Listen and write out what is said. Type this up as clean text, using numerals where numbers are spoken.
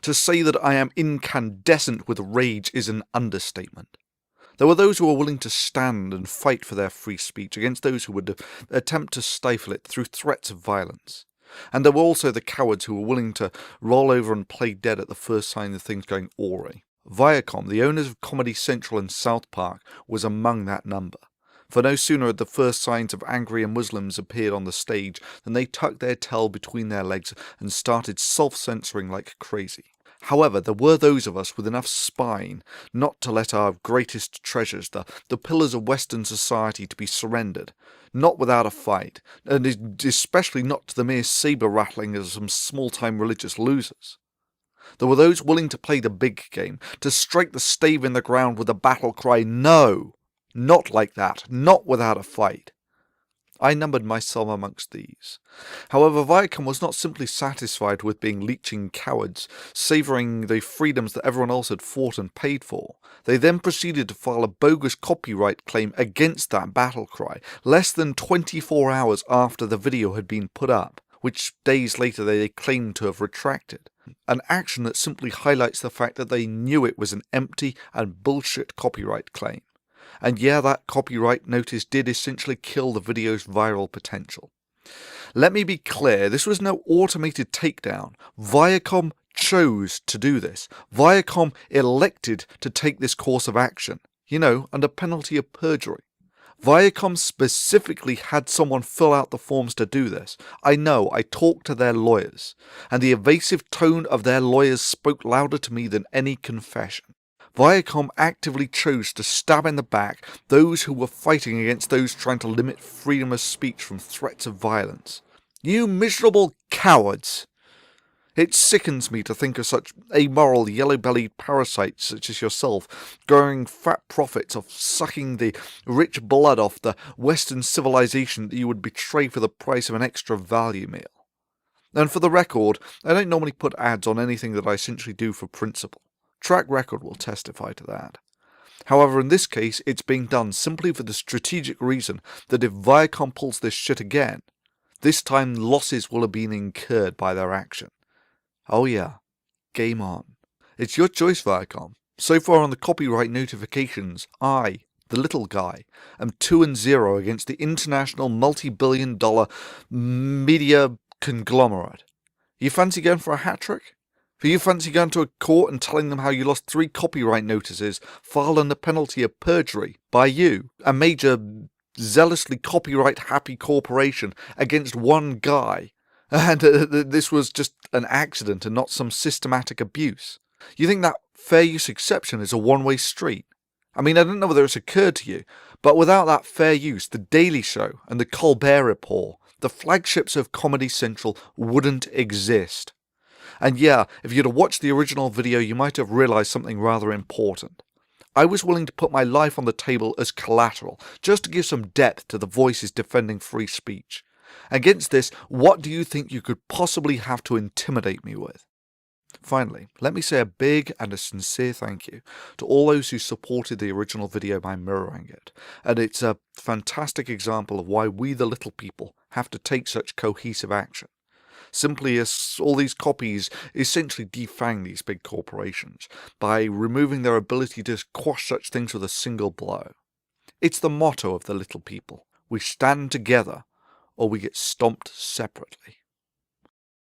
To say that I am incandescent with rage is an understatement. There were those who were willing to stand and fight for their free speech against those who would attempt to stifle it through threats of violence. And there were also the cowards who were willing to roll over and play dead at the first sign of things going awry. Viacom, the owners of Comedy Central and South Park, was among that number. For no sooner had the first signs of angry Muslims appeared on the stage than they tucked their tail between their legs and started self-censoring like crazy. However, there were those of us with enough spine not to let our greatest treasures, the pillars of Western society, to be surrendered, not without a fight, and especially not to the mere saber-rattling of some small-time religious losers. There were those willing to play the big game, to strike the stave in the ground with the battle cry, "No! Not like that, not without a fight." I numbered myself amongst these. However, Viacom was not simply satisfied with being leeching cowards, savouring the freedoms that everyone else had fought and paid for. They then proceeded to file a bogus copyright claim against that battle cry, less than 24 hours after the video had been put up, which days later they claimed to have retracted. An action that simply highlights the fact that they knew it was an empty and bullshit copyright claim. And yeah, that copyright notice did essentially kill the video's viral potential. Let me be clear, this was no automated takedown. Viacom chose to do this. Viacom elected to take this course of action, under penalty of perjury. Viacom specifically had someone fill out the forms to do this. I know, I talked to their lawyers, and the evasive tone of their lawyers spoke louder to me than any confession. Viacom actively chose to stab in the back those who were fighting against those trying to limit freedom of speech from threats of violence. You miserable cowards! It sickens me to think of such amoral, yellow-bellied parasites such as yourself growing fat profits off sucking the rich blood off the Western civilization that you would betray for the price of an extra value meal. And for the record, I don't normally put ads on anything that I essentially do for principle. Track record will testify to that. However, in this case, it's being done simply for the strategic reason that if Viacom pulls this shit again, this time losses will have been incurred by their action. Oh yeah, game on. It's your choice, Viacom. So far on the copyright notifications, I, the little guy, am 2-0 against the international multi-billion-dollar media conglomerate. You fancy going for a hat-trick? Do you fancy going to a court and telling them how you lost 3 copyright notices filed under penalty of perjury by you, a major, zealously copyright-happy corporation, against one guy, and this was just an accident and not some systematic abuse? You think that fair use exception is a one-way street? I mean, I don't know whether it's occurred to you, but without that fair use, The Daily Show and The Colbert Report, the flagships of Comedy Central, wouldn't exist. And yeah, if you'd have watched the original video, you might have realised something rather important. I was willing to put my life on the table as collateral, just to give some depth to the voices defending free speech. Against this, what do you think you could possibly have to intimidate me with? Finally, let me say a big and a sincere thank you to all those who supported the original video by mirroring it, and it's a fantastic example of why we the little people have to take such cohesive action. Simply as all these copies essentially defang these big corporations by removing their ability to quash such things with a single blow. It's the motto of the little people. We stand together or we get stomped separately.